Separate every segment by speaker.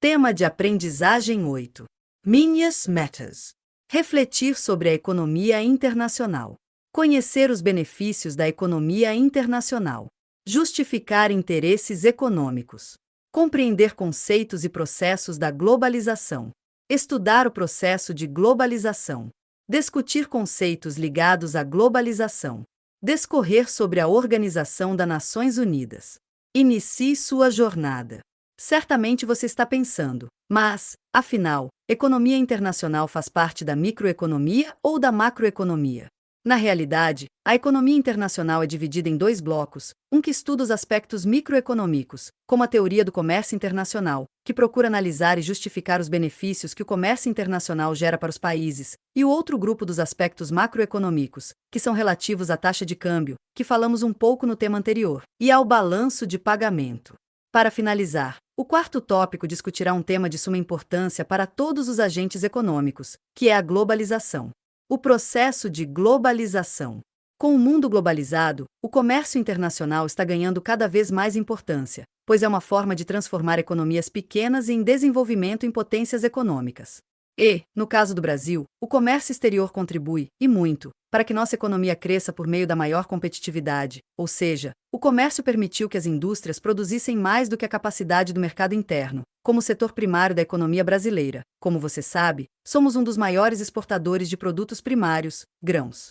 Speaker 1: Tema de aprendizagem 8. Minhas metas. Refletir sobre a economia internacional. Conhecer os benefícios da economia internacional. Justificar interesses econômicos. Compreender conceitos e processos da globalização. Estudar o processo de globalização. Discutir conceitos ligados à globalização. Discorrer sobre a Organização das Nações Unidas. Inicie sua jornada. Certamente você está pensando, mas, afinal, economia internacional faz parte da microeconomia ou da macroeconomia? Na realidade, a economia internacional é dividida em dois blocos, um que estuda os aspectos microeconômicos, como a teoria do comércio internacional, que procura analisar e justificar os benefícios que o comércio internacional gera para os países, e o outro grupo dos aspectos macroeconômicos, que são relativos à taxa de câmbio, que falamos um pouco no tema anterior, e ao balanço de pagamento. Para finalizar, o quarto tópico discutirá um tema de suma importância para todos os agentes econômicos, que é a globalização. O processo de globalização. Com o mundo globalizado, o comércio internacional está ganhando cada vez mais importância, pois é uma forma de transformar economias pequenas em desenvolvimento em potências econômicas. E, no caso do Brasil, o comércio exterior contribui, e muito, para que nossa economia cresça por meio da maior competitividade, ou seja, o comércio permitiu que as indústrias produzissem mais do que a capacidade do mercado interno, como o setor primário da economia brasileira. Como você sabe, somos um dos maiores exportadores de produtos primários, grãos.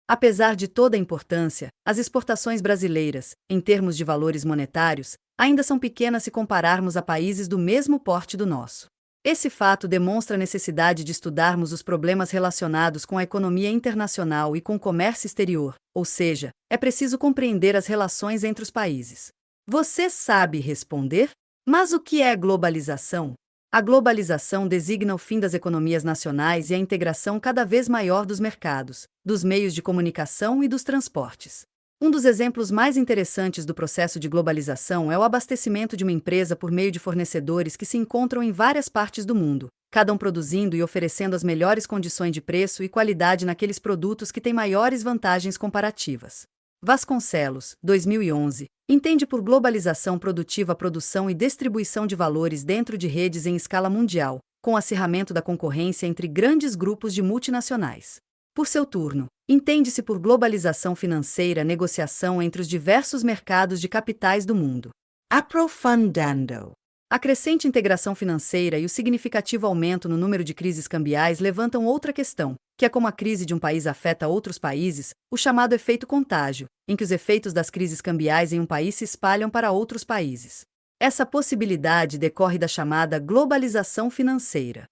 Speaker 1: Apesar de toda a importância, as exportações brasileiras, em termos de valores monetários, ainda são pequenas se compararmos a países do mesmo porte do nosso. Esse fato demonstra a necessidade de estudarmos os problemas relacionados com a economia internacional e com o comércio exterior, ou seja, é preciso compreender as relações entre os países. Você sabe responder? Mas o que é globalização? A globalização designa o fim das economias nacionais e a integração cada vez maior dos mercados, dos meios de comunicação e dos transportes. Um dos exemplos mais interessantes do processo de globalização é o abastecimento de uma empresa por meio de fornecedores que se encontram em várias partes do mundo, cada um produzindo e oferecendo as melhores condições de preço e qualidade naqueles produtos que têm maiores vantagens comparativas. Vasconcelos, 2011, entende por globalização produtiva a produção e distribuição de valores dentro de redes em escala mundial, com o acirramento da concorrência entre grandes grupos de multinacionais. Por seu turno, entende-se por globalização financeira a negociação entre os diversos mercados de capitais do mundo. Aprofundando. A crescente integração financeira e o significativo aumento no número de crises cambiais levantam outra questão, que é como a crise de um país afeta outros países, o chamado efeito contágio, em que os efeitos das crises cambiais em um país se espalham para outros países. Essa possibilidade decorre da chamada globalização financeira.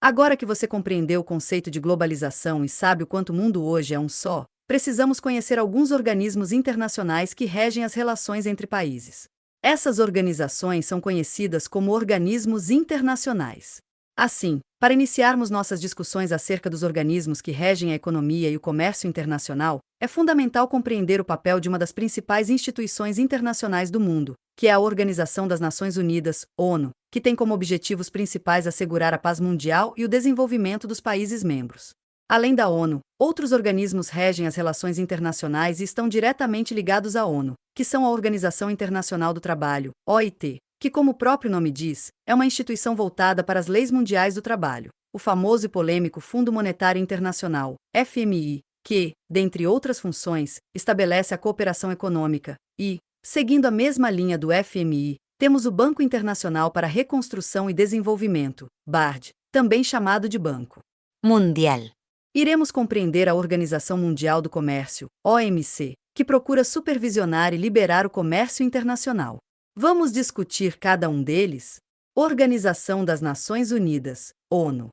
Speaker 1: Agora que você compreendeu o conceito de globalização e sabe o quanto o mundo hoje é um só, precisamos conhecer alguns organismos internacionais que regem as relações entre países. Essas organizações são conhecidas como organismos internacionais. Assim, para iniciarmos nossas discussões acerca dos organismos que regem a economia e o comércio internacional, é fundamental compreender o papel de uma das principais instituições internacionais do mundo, que é a Organização das Nações Unidas, ONU, que tem como objetivos principais assegurar a paz mundial e o desenvolvimento dos países membros. Além da ONU, outros organismos regem as relações internacionais e estão diretamente ligados à ONU, que são a Organização Internacional do Trabalho, OIT, que, como o próprio nome diz, é uma instituição voltada para as leis mundiais do trabalho, o famoso e polêmico Fundo Monetário Internacional, FMI, que, dentre outras funções, estabelece a cooperação econômica, e, seguindo a mesma linha do FMI, temos o Banco Internacional para a Reconstrução e Desenvolvimento, BARD, também chamado de Banco Mundial. Iremos compreender a Organização Mundial do Comércio, OMC, que procura supervisionar e liberar o comércio internacional. Vamos discutir cada um deles? Organização das Nações Unidas, ONU.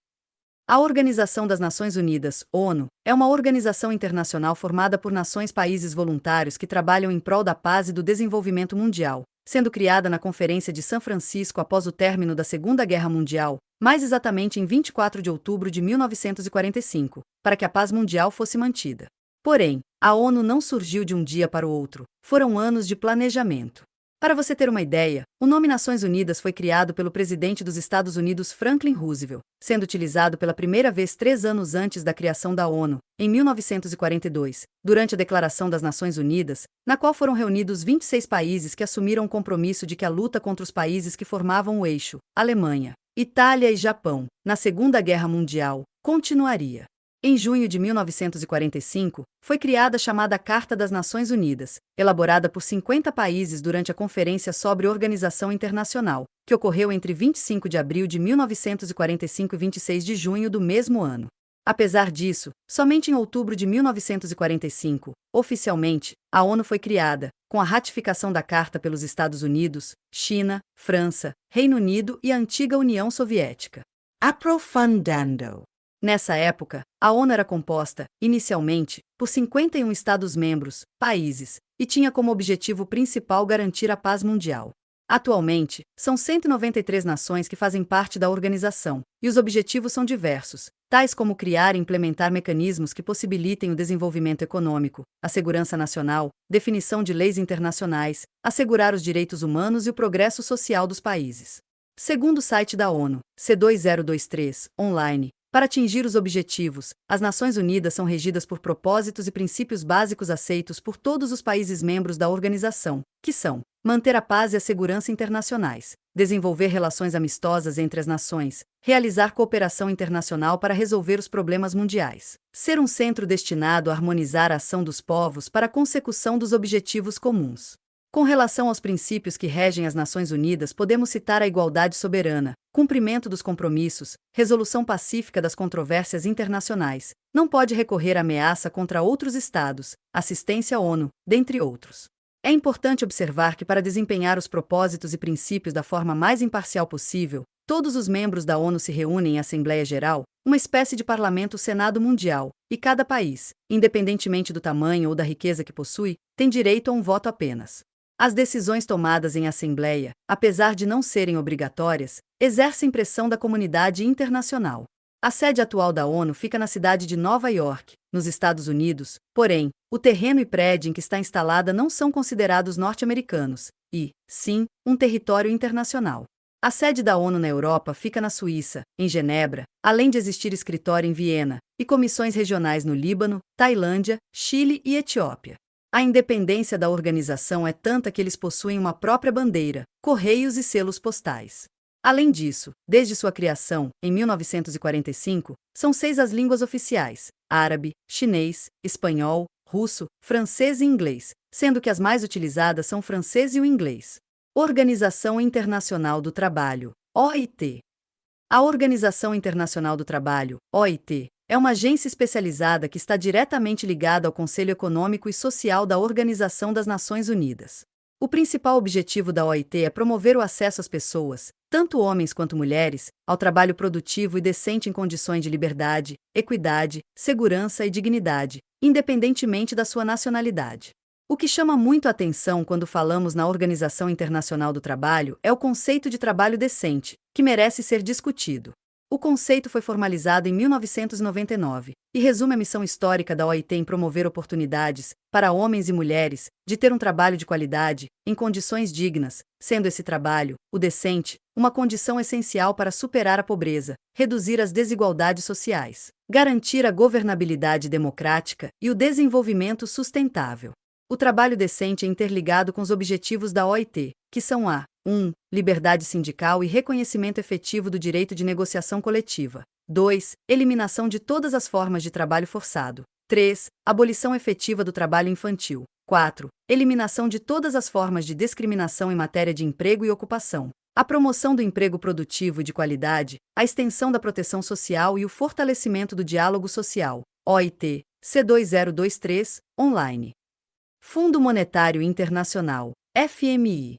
Speaker 1: A Organização das Nações Unidas, ONU, é uma organização internacional formada por nações-países voluntários que trabalham em prol da paz e do desenvolvimento mundial, sendo criada na Conferência de São Francisco após o término da Segunda Guerra Mundial, mais exatamente em 24 de outubro de 1945, para que a paz mundial fosse mantida. Porém, a ONU não surgiu de um dia para o outro, foram anos de planejamento. Para você ter uma ideia, o nome Nações Unidas foi criado pelo presidente dos Estados Unidos Franklin Roosevelt, sendo utilizado pela primeira vez 3 anos antes da criação da ONU, em 1942, durante a Declaração das Nações Unidas, na qual foram reunidos 26 países que assumiram o compromisso de que a luta contra os países que formavam o eixo, Alemanha, Itália e Japão, na Segunda Guerra Mundial, continuaria. Em junho de 1945, foi criada a chamada Carta das Nações Unidas, elaborada por 50 países durante a Conferência sobre Organização Internacional, que ocorreu entre 25 de abril de 1945 e 26 de junho do mesmo ano. Apesar disso, somente em outubro de 1945, oficialmente, a ONU foi criada, com a ratificação da Carta pelos Estados Unidos, China, França, Reino Unido e a antiga União Soviética. Aprofundando. Nessa época, a ONU era composta, inicialmente, por 51 Estados-membros, países, e tinha como objetivo principal garantir a paz mundial. Atualmente, são 193 nações que fazem parte da organização, e os objetivos são diversos, tais como criar e implementar mecanismos que possibilitem o desenvolvimento econômico, a segurança nacional, definição de leis internacionais, assegurar os direitos humanos e o progresso social dos países. Segundo o site da ONU, C2023, online, para atingir os objetivos, as Nações Unidas são regidas por propósitos e princípios básicos aceitos por todos os países membros da organização, que são: manter a paz e a segurança internacionais, desenvolver relações amistosas entre as nações, realizar cooperação internacional para resolver os problemas mundiais, ser um centro destinado a harmonizar a ação dos povos para a consecução dos objetivos comuns. Com relação aos princípios que regem as Nações Unidas, podemos citar a igualdade soberana, cumprimento dos compromissos, resolução pacífica das controvérsias internacionais, não pode recorrer à ameaça contra outros estados, assistência à ONU, dentre outros. É importante observar que, para desempenhar os propósitos e princípios da forma mais imparcial possível, todos os membros da ONU se reúnem em Assembleia Geral, uma espécie de parlamento Senado Mundial, e cada país, independentemente do tamanho ou da riqueza que possui, tem direito a um voto apenas. As decisões tomadas em Assembleia, apesar de não serem obrigatórias, exercem pressão da comunidade internacional. A sede atual da ONU fica na cidade de Nova York, nos Estados Unidos, porém, o terreno e prédio em que está instalada não são considerados norte-americanos, e, sim, um território internacional. A sede da ONU na Europa fica na Suíça, em Genebra, além de existir escritório em Viena, e comissões regionais no Líbano, Tailândia, Chile e Etiópia. A independência da organização é tanta que eles possuem uma própria bandeira, correios e selos postais. Além disso, desde sua criação, em 1945, são 6 as línguas oficiais: árabe, chinês, espanhol, russo, francês e inglês, sendo que as mais utilizadas são o francês e o inglês. Organização Internacional do Trabalho, OIT. A Organização Internacional do Trabalho, OIT, é uma agência especializada que está diretamente ligada ao Conselho Econômico e Social da Organização das Nações Unidas. O principal objetivo da OIT é promover o acesso às pessoas, tanto homens quanto mulheres, ao trabalho produtivo e decente em condições de liberdade, equidade, segurança e dignidade, independentemente da sua nacionalidade. O que chama muito a atenção quando falamos na Organização Internacional do Trabalho é o conceito de trabalho decente, que merece ser discutido. O conceito foi formalizado em 1999 e resume a missão histórica da OIT em promover oportunidades, para homens e mulheres, de ter um trabalho de qualidade, em condições dignas, sendo esse trabalho, o decente, uma condição essencial para superar a pobreza, reduzir as desigualdades sociais, garantir a governabilidade democrática e o desenvolvimento sustentável. O trabalho decente é interligado com os objetivos da OIT, que são a 1. Liberdade sindical e reconhecimento efetivo do direito de negociação coletiva. 2. Eliminação de todas as formas de trabalho forçado. 3. Abolição efetiva do trabalho infantil. 4. Eliminação de todas as formas de discriminação em matéria de emprego e ocupação. A promoção do emprego produtivo e de qualidade, a extensão da proteção social e o fortalecimento do diálogo social. OIT, C2023, online. Fundo Monetário Internacional, FMI.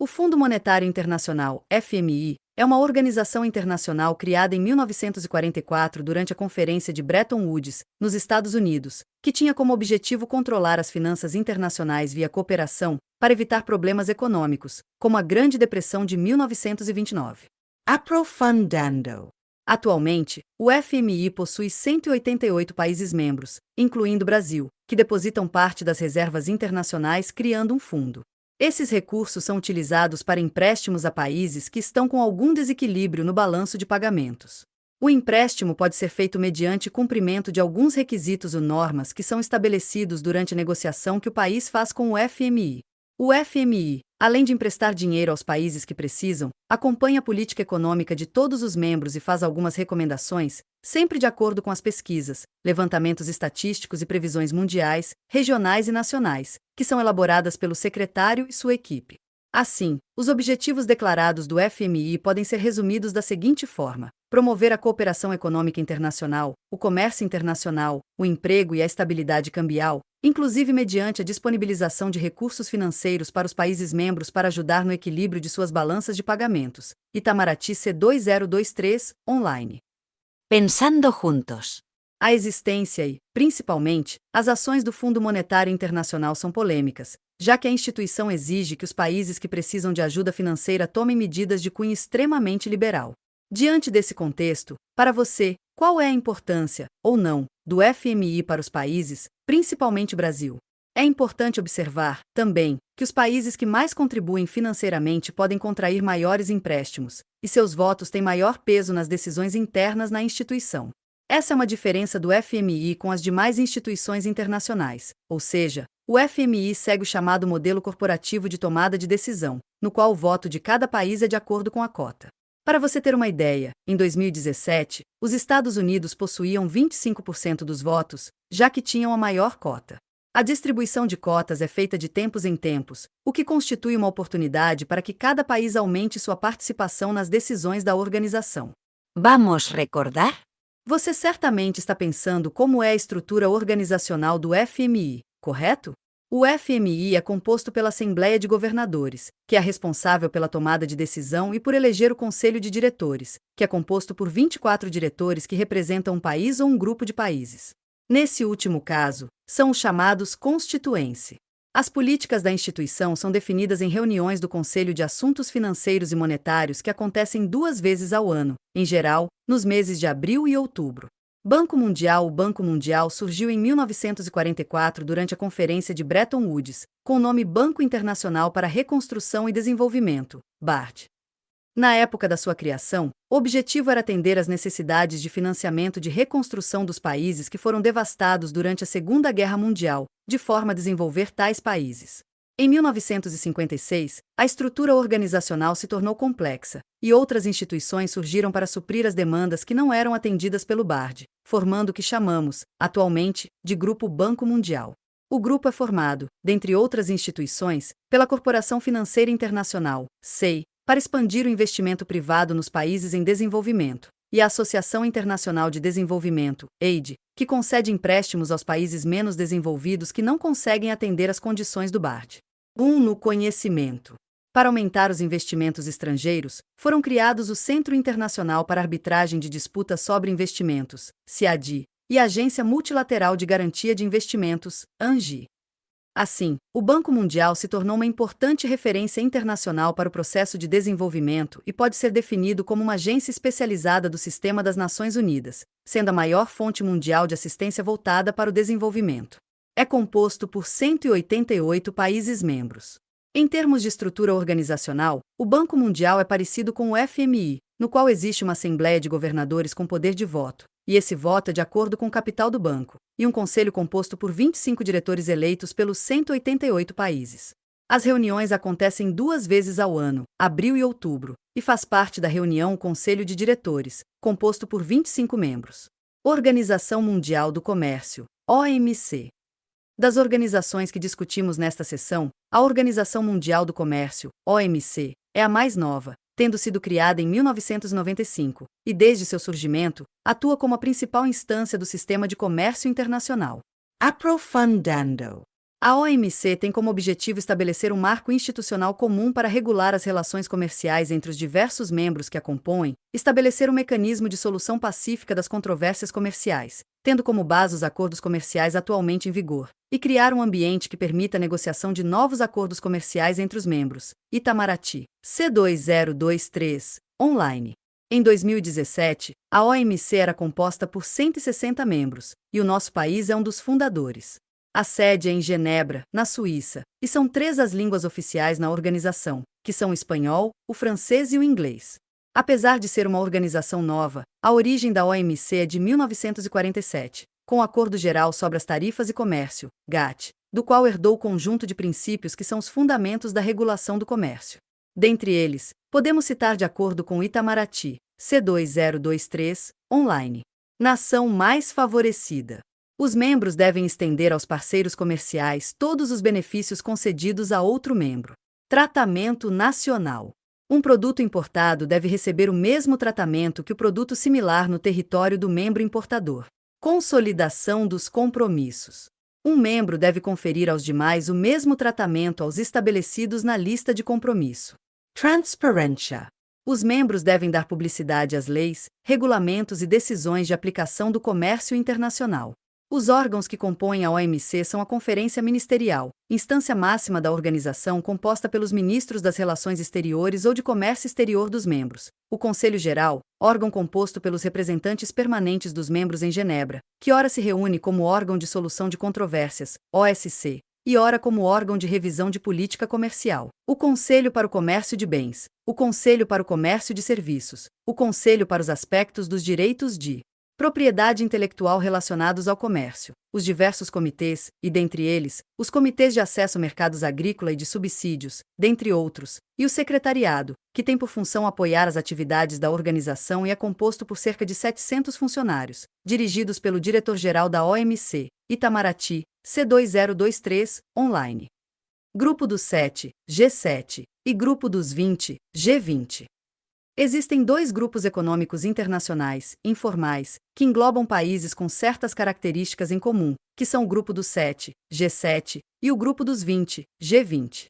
Speaker 1: O Fundo Monetário Internacional, FMI, é uma organização internacional criada em 1944 durante a Conferência de Bretton Woods, nos Estados Unidos, que tinha como objetivo controlar as finanças internacionais via cooperação para evitar problemas econômicos, como a Grande Depressão de 1929. Aprofundando. Atualmente, o FMI possui 188 países membros, incluindo o Brasil, que depositam parte das reservas internacionais criando um fundo. Esses recursos são utilizados para empréstimos a países que estão com algum desequilíbrio no balanço de pagamentos. O empréstimo pode ser feito mediante cumprimento de alguns requisitos ou normas que são estabelecidos durante a negociação que o país faz com o FMI. O FMI, além de emprestar dinheiro aos países que precisam, acompanha a política econômica de todos os membros e faz algumas recomendações, sempre de acordo com as pesquisas, levantamentos estatísticos e previsões mundiais, regionais e nacionais, que são elaboradas pelo secretário e sua equipe. Assim, os objetivos declarados do FMI podem ser resumidos da seguinte forma: promover a cooperação econômica internacional, o comércio internacional, o emprego e a estabilidade cambial, inclusive mediante a disponibilização de recursos financeiros para os países membros para ajudar no equilíbrio de suas balanças de pagamentos. Itamaraty C2023, online.
Speaker 2: Pensando juntos.
Speaker 1: A existência e, principalmente, as ações do Fundo Monetário Internacional são polêmicas, já que a instituição exige que os países que precisam de ajuda financeira tomem medidas de cunho extremamente liberal. Diante desse contexto, para você, qual é a importância, ou não, do FMI para os países, principalmente o Brasil? É importante observar, também, que os países que mais contribuem financeiramente podem contrair maiores empréstimos, e seus votos têm maior peso nas decisões internas na instituição. Essa é uma diferença do FMI com as demais instituições internacionais, ou seja, o FMI segue o chamado modelo corporativo de tomada de decisão, no qual o voto de cada país é de acordo com a cota. Para você ter uma ideia, em 2017, os Estados Unidos possuíam 25% dos votos, já que tinham a maior cota. A distribuição de cotas é feita de tempos em tempos, o que constitui uma oportunidade para que cada país aumente sua participação nas decisões da organização.
Speaker 2: Vamos recordar?
Speaker 1: Você certamente está pensando como é a estrutura organizacional do FMI, correto? O FMI é composto pela Assembleia de Governadores, que é responsável pela tomada de decisão, e por eleger o Conselho de Diretores, que é composto por 24 diretores que representam um país ou um grupo de países. Nesse último caso, são os chamados constituency. As políticas da instituição são definidas em reuniões do Conselho de Assuntos Financeiros e Monetários que acontecem 2 vezes ao ano, em geral, nos meses de abril e outubro. Banco Mundial. O Banco Mundial surgiu em 1944 durante a Conferência de Bretton Woods, com o nome Banco Internacional para a Reconstrução e Desenvolvimento, BARD. Na época da sua criação, o objetivo era atender às necessidades de financiamento de reconstrução dos países que foram devastados durante a Segunda Guerra Mundial, de forma a desenvolver tais países. Em 1956, a estrutura organizacional se tornou complexa, e outras instituições surgiram para suprir as demandas que não eram atendidas pelo BARD, formando o que chamamos, atualmente, de Grupo Banco Mundial. O grupo é formado, dentre outras instituições, pela Corporação Financeira Internacional, SEI, para expandir o investimento privado nos países em desenvolvimento, e a Associação Internacional de Desenvolvimento, AID, que concede empréstimos aos países menos desenvolvidos que não conseguem atender às condições do BARD. No conhecimento. Para aumentar os investimentos estrangeiros, foram criados o Centro Internacional para Arbitragem de Disputas sobre Investimentos, CIADI, e a Agência Multilateral de Garantia de Investimentos, ANGI. Assim, o Banco Mundial se tornou uma importante referência internacional para o processo de desenvolvimento e pode ser definido como uma agência especializada do Sistema das Nações Unidas, sendo a maior fonte mundial de assistência voltada para o desenvolvimento. É composto por 188 países membros. Em termos de estrutura organizacional, o Banco Mundial é parecido com o FMI, no qual existe uma Assembleia de Governadores com poder de voto, e esse voto é de acordo com o capital do banco, e um conselho composto por 25 diretores eleitos pelos 188 países. As reuniões acontecem 2 vezes ao ano, abril e outubro, e faz parte da reunião o Conselho de Diretores, composto por 25 membros. Organização Mundial do Comércio, OMC. Das organizações que discutimos nesta sessão, a Organização Mundial do Comércio, OMC, é a mais nova, tendo sido criada em 1995, e desde seu surgimento, atua como a principal instância do sistema de comércio internacional.
Speaker 2: Aprofundando.
Speaker 1: A OMC tem como objetivo estabelecer um marco institucional comum para regular as relações comerciais entre os diversos membros que a compõem, estabelecer um mecanismo de solução pacífica das controvérsias comerciais, tendo como base os acordos comerciais atualmente em vigor, e criar um ambiente que permita a negociação de novos acordos comerciais entre os membros. Itamaraty, C2023, online. Em 2017, a OMC era composta por 160 membros, e o nosso país é um dos fundadores. A sede é em Genebra, na Suíça, e são 3 as línguas oficiais na organização, que são o espanhol, o francês e o inglês. Apesar de ser uma organização nova, a origem da OMC é de 1947, com o Acordo Geral sobre as Tarifas e Comércio, GATT, do qual herdou o conjunto de princípios que são os fundamentos da regulação do comércio. Dentre eles, podemos citar de acordo com o Itamaraty, C2023, online. Nação mais favorecida. Os membros devem estender aos parceiros comerciais todos os benefícios concedidos a outro membro. Tratamento nacional. Um produto importado deve receber o mesmo tratamento que o produto similar no território do membro importador. Consolidação dos compromissos. Um membro deve conferir aos demais o mesmo tratamento aos estabelecidos na lista de compromisso.
Speaker 2: Transparência.
Speaker 1: Os membros devem dar publicidade às leis, regulamentos e decisões de aplicação do comércio internacional. Os órgãos que compõem a OMC são a Conferência Ministerial, instância máxima da organização composta pelos ministros das Relações Exteriores ou de Comércio Exterior dos membros, o Conselho Geral, órgão composto pelos representantes permanentes dos membros em Genebra, que ora se reúne como órgão de solução de controvérsias, OSC, e ora como órgão de revisão de política comercial, o Conselho para o Comércio de Bens, o Conselho para o Comércio de Serviços, o Conselho para os Aspectos dos Direitos de Propriedade Intelectual relacionados ao comércio, os diversos comitês, e dentre eles, os comitês de acesso a mercados agrícola e de subsídios, dentre outros, e o secretariado, que tem por função apoiar as atividades da organização e é composto por cerca de 700 funcionários, dirigidos pelo diretor-geral da OMC, Itamaraty, C2023, online. Grupo dos 7, G7, e Grupo dos 20, G20. Existem 2 grupos econômicos internacionais, informais, que englobam países com certas características em comum, que são o Grupo dos 7, G7, e o Grupo dos 20, G20.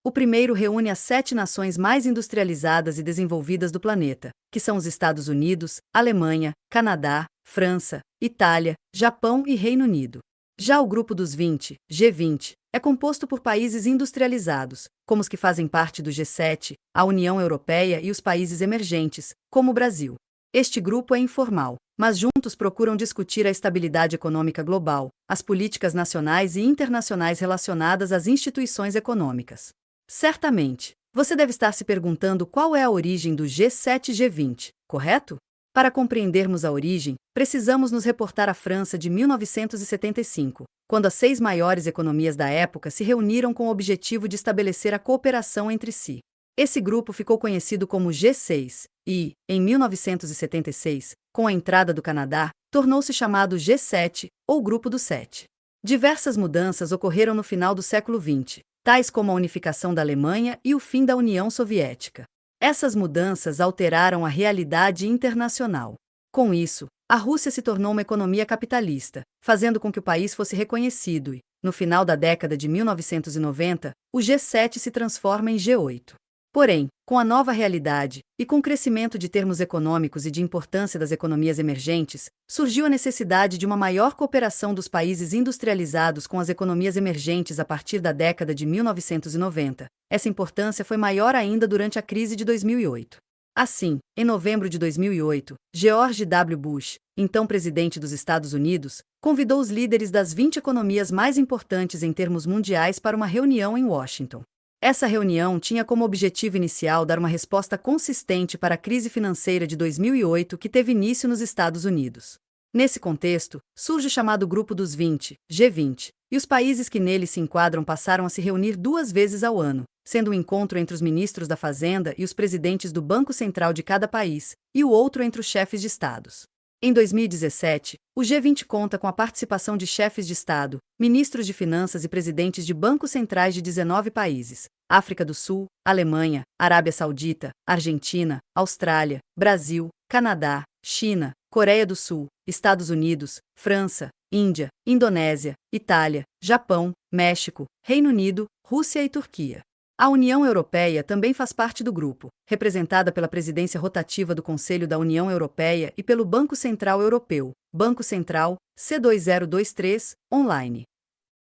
Speaker 1: O primeiro reúne as 7 nações mais industrializadas e desenvolvidas do planeta, que são os Estados Unidos, Alemanha, Canadá, França, Itália, Japão e Reino Unido. Já o Grupo dos 20, G20, é composto por países industrializados, como os que fazem parte do G7, a União Europeia e os países emergentes, como o Brasil. Este grupo é informal, mas juntos procuram discutir a estabilidade econômica global, as políticas nacionais e internacionais relacionadas às instituições econômicas. Certamente, você deve estar se perguntando qual é a origem do G7 e G20, correto? Para compreendermos a origem, precisamos nos reportar à França de 1975, quando as 6 maiores economias da época se reuniram com o objetivo de estabelecer a cooperação entre si. Esse grupo ficou conhecido como G6 e, em 1976, com a entrada do Canadá, tornou-se chamado G7, ou Grupo dos 7. Diversas mudanças ocorreram no final do século XX, tais como a unificação da Alemanha e o fim da União Soviética. Essas mudanças alteraram a realidade internacional. Com isso, a Rússia se tornou uma economia capitalista, fazendo com que o país fosse reconhecido e, no final da década de 1990, o G7 se transforma em G8. Porém, com a nova realidade, e com o crescimento de termos econômicos e de importância das economias emergentes, surgiu a necessidade de uma maior cooperação dos países industrializados com as economias emergentes a partir da década de 1990. Essa importância foi maior ainda durante a crise de 2008. Assim, em novembro de 2008, George W. Bush, então presidente dos Estados Unidos, convidou os líderes das 20 economias mais importantes em termos mundiais para uma reunião em Washington. Essa reunião tinha como objetivo inicial dar uma resposta consistente para a crise financeira de 2008 que teve início nos Estados Unidos. Nesse contexto, surge o chamado Grupo dos 20, G20, e os países que nele se enquadram passaram a se reunir 2 vezes ao ano, sendo um encontro entre os ministros da Fazenda e os presidentes do Banco Central de cada país, e o outro entre os chefes de estados. Em 2017, o G20 conta com a participação de chefes de Estado, ministros de Finanças e presidentes de bancos centrais de 19 países: África do Sul, Alemanha, Arábia Saudita, Argentina, Austrália, Brasil, Canadá, China, Coreia do Sul, Estados Unidos, França, Índia, Indonésia, Itália, Japão, México, Reino Unido, Rússia e Turquia. A União Europeia também faz parte do grupo, representada pela presidência rotativa do Conselho da União Europeia e pelo Banco Central Europeu, Banco Central, C2023, online.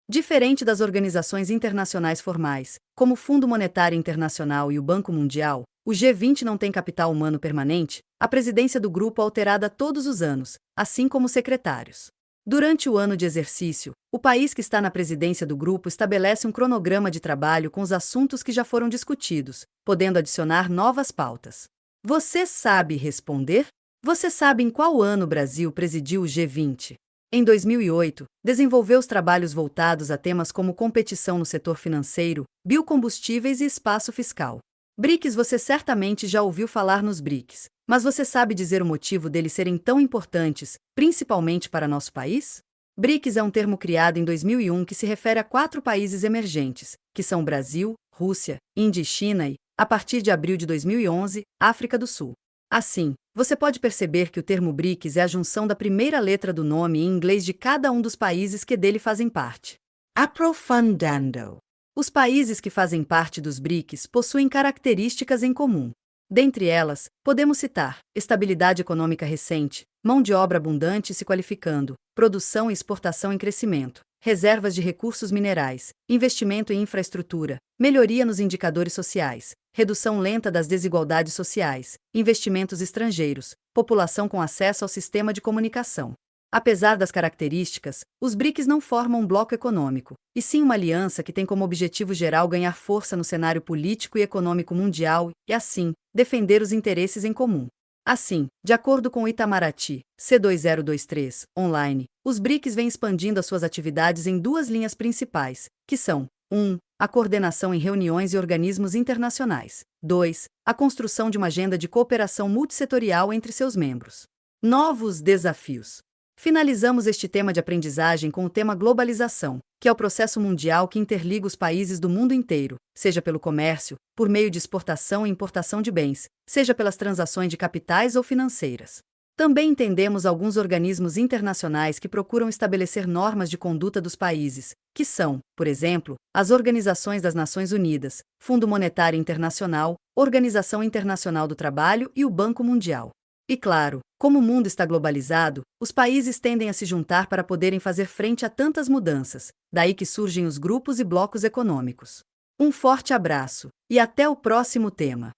Speaker 1: Diferente das organizações internacionais formais, como o Fundo Monetário Internacional e o Banco Mundial, o G20 não tem capital humano permanente, a presidência do grupo é alterada todos os anos, assim como os secretários. Durante o ano de exercício, o país que está na presidência do grupo estabelece um cronograma de trabalho com os assuntos que já foram discutidos, podendo adicionar novas pautas. Você sabe responder? Você sabe em qual ano o Brasil presidiu o G20? Em 2008, desenvolveu os trabalhos voltados a temas como competição no setor financeiro, biocombustíveis e espaço fiscal. BRICS. Você certamente já ouviu falar nos BRICS, mas você sabe dizer o motivo deles serem tão importantes, principalmente para nosso país? BRICS é um termo criado em 2001 que se refere a 4 países emergentes, que são Brasil, Rússia, Índia e China e, a partir de abril de 2011, África do Sul. Assim, você pode perceber que o termo BRICS é a junção da primeira letra do nome em inglês de cada um dos países que dele fazem parte.
Speaker 2: Aprofundando.
Speaker 1: Os países que fazem parte dos BRICS possuem características em comum. Dentre elas, podemos citar estabilidade econômica recente, mão de obra abundante e se qualificando, produção e exportação em crescimento, reservas de recursos minerais, investimento em infraestrutura, melhoria nos indicadores sociais, redução lenta das desigualdades sociais, investimentos estrangeiros, população com acesso ao sistema de comunicação. Apesar das características, os BRICS não formam um bloco econômico, e sim uma aliança que tem como objetivo geral ganhar força no cenário político e econômico mundial e, assim, defender os interesses em comum. Assim, de acordo com o Itamaraty, C2023, online, os BRICS vêm expandindo as suas atividades em 2 linhas principais, que são 1. A coordenação em reuniões e organismos internacionais. 2. A construção de uma agenda de cooperação multissetorial entre seus membros. Novos desafios. Finalizamos este tema de aprendizagem com o tema globalização, que é o processo mundial que interliga os países do mundo inteiro, seja pelo comércio, por meio de exportação e importação de bens, seja pelas transações de capitais ou financeiras. Também entendemos alguns organismos internacionais que procuram estabelecer normas de conduta dos países, que são, por exemplo, as Organizações das Nações Unidas, Fundo Monetário Internacional, Organização Internacional do Trabalho e o Banco Mundial. E claro, como o mundo está globalizado, os países tendem a se juntar para poderem fazer frente a tantas mudanças, daí que surgem os grupos e blocos econômicos. Um forte abraço, e até o próximo tema!